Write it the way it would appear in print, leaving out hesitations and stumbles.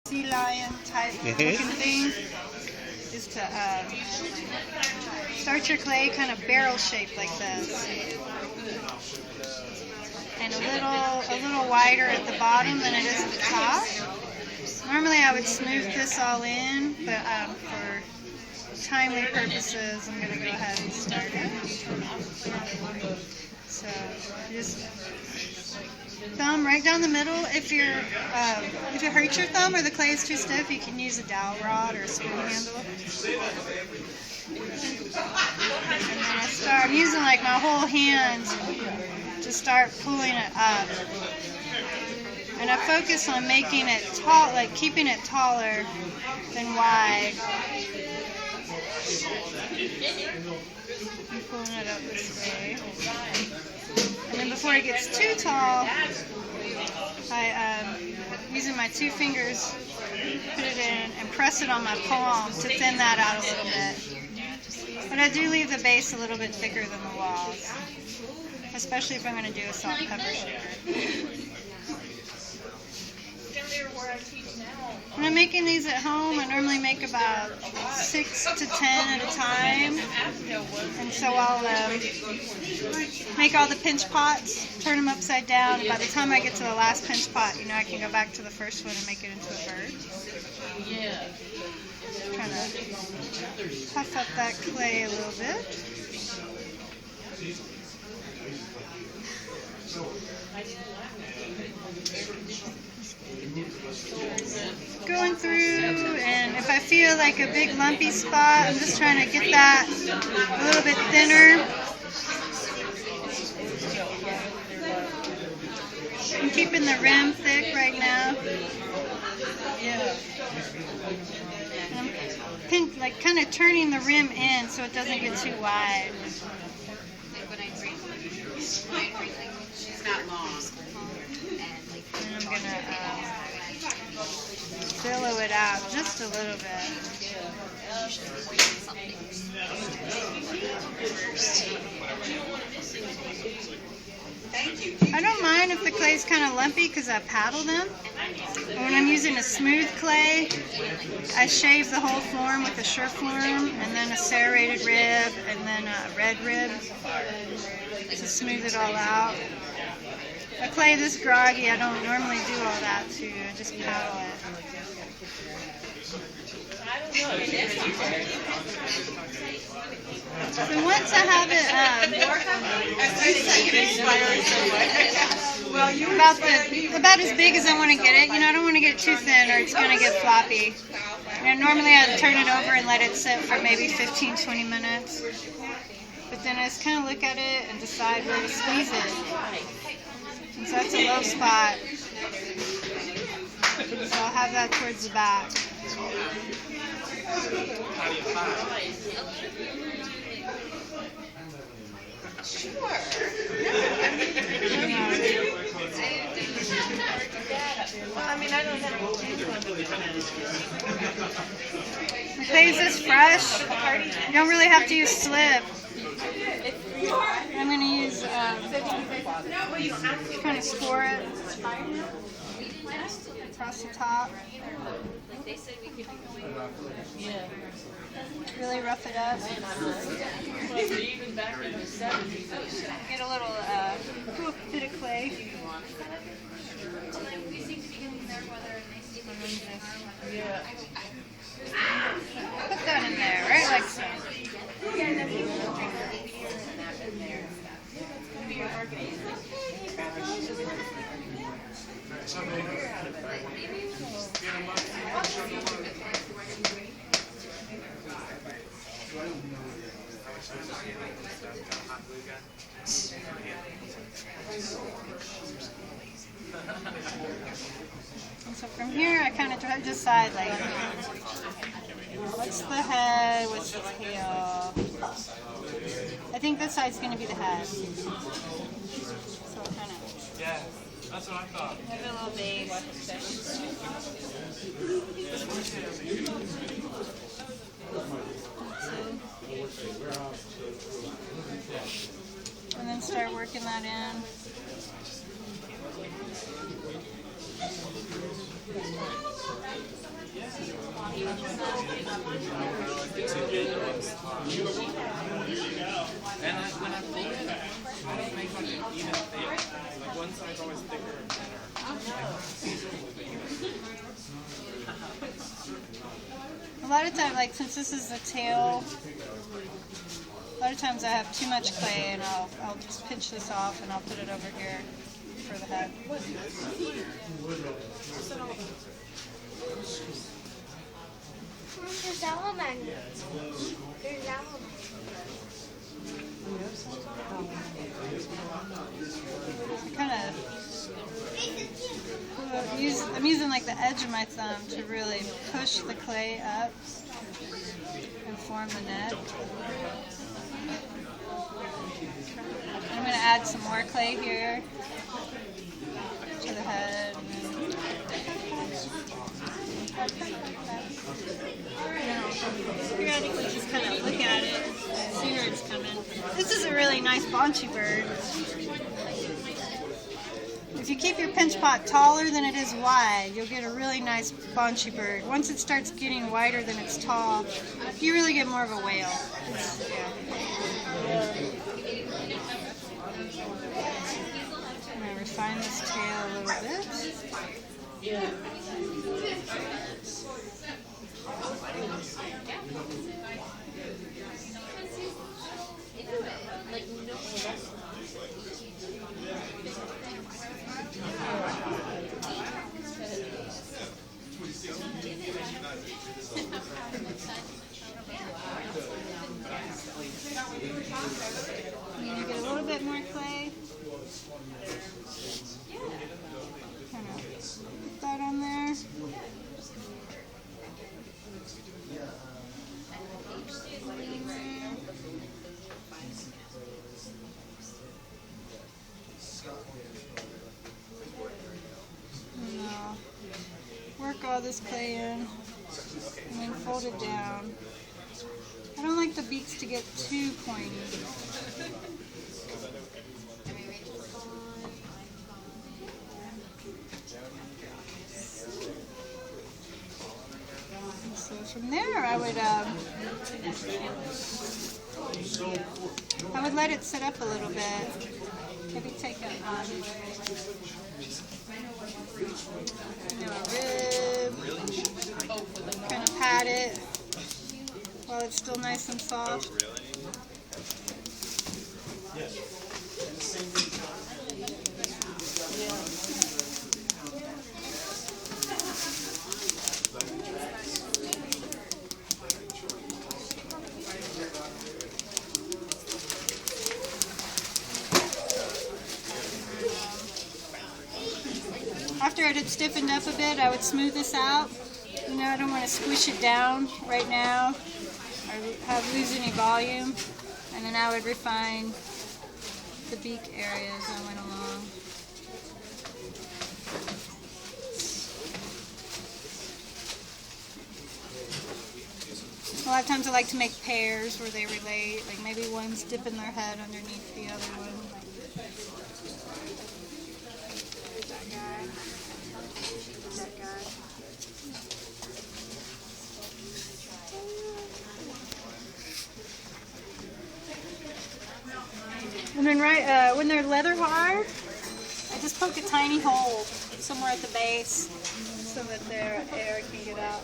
sea lion type looking thing is to start your clay kind of barrel shaped like this, and a little wider at the bottom than it is at the top. Normally I would smooth this all in, but for timely purposes I'm going to go ahead and start it. So just thumb right down the middle. If it hurts your thumb or the clay is too stiff, you can use a dowel rod or a spoon handle. And then I'm using like my whole hand to start pulling it up. And I focus on making it tall, like keeping it taller than wide. I'm pulling it up this way. And then before it gets too tall, using my two fingers, put it in and press it on my palm to thin that out a little bit. But I do leave the base a little bit thicker than the walls, especially if I'm going to do a salt and pepper shaker. When I'm making these at home, I normally make about 6 to 10 at a time. And so I'll make all the pinch pots, turn them upside down, and by the time I get to the last pinch pot, I can go back to the first one and make it into a bird. Trying to puff up that clay a little bit. Going through, and if I feel like a big lumpy spot, I'm just trying to get that a little bit thinner. I'm keeping the rim thick right now. And I'm kind of turning the rim in so it doesn't get too wide. She's not long. And I'm going to billow it out just a little bit. I don't mind if the clay's kind of lumpy because I paddle them. And when I'm using a smooth clay, I shave the whole form with a Sureflorm and then a serrated rib and then a red rib to smooth it all out. A clay this groggy, I don't normally do all that too. I just paddle it. So once I have it about as big as I want to get it, I don't want to get it too thin or it's going to get floppy. Normally I'd turn it over and let it sit for maybe 15-20 minutes. But then I just kind of look at it and decide where to squeeze it. And so that's a low spot. So I'll have that towards the back. Sure. I don't know. The clay's this fresh. You don't really have to use slip. I'm going to use kind of score it across the top. Really rough it up. Get a little bit of clay. Put that in there, right like so. And so from here, I kind of try to decide, like, what's the head, what's the tail. I think this side's going to be the head. So kind of. Yeah, that's what I thought. Give it a little base. And then start working that in. And when I pull it, I don't make like an even thick. Like one side's always thicker and thinner. A lot of times, like since this is the tail, a lot of times I have too much clay and I'll just pinch this off and I'll put it over here for the head. There's owl magnet. There's owl Kind of, I'm using like the edge of my thumb to really push the clay up and form the net. I'm going to add some more clay here to the head. Periodically just kind of look at it, see where it's coming. This is a really nice Banshee bird. If you keep your pinch pot taller than it is wide, you'll get a really nice Banshee bird. Once it starts getting wider than it's tall, you really get more of a whale. I'm going to refine this tail a little bit. You get a little bit more clay. Kind of put that on there. Work all this clay in and then fold it down. I don't like the beaks to get too pointy. And so from there I would let it sit up a little bit. Maybe take a rib, kind of pat it while it's still nice and soft. After it had stiffened up a bit, I would smooth this out. You know, I don't want to squish it down right now or lose any volume. And then I would refine the beak area as I went along. A lot of times I like to make pairs where they relate, like maybe one's dipping their head underneath the other one. And then when they're leather hard, I just poke a tiny hole somewhere at the base so that their air can get out.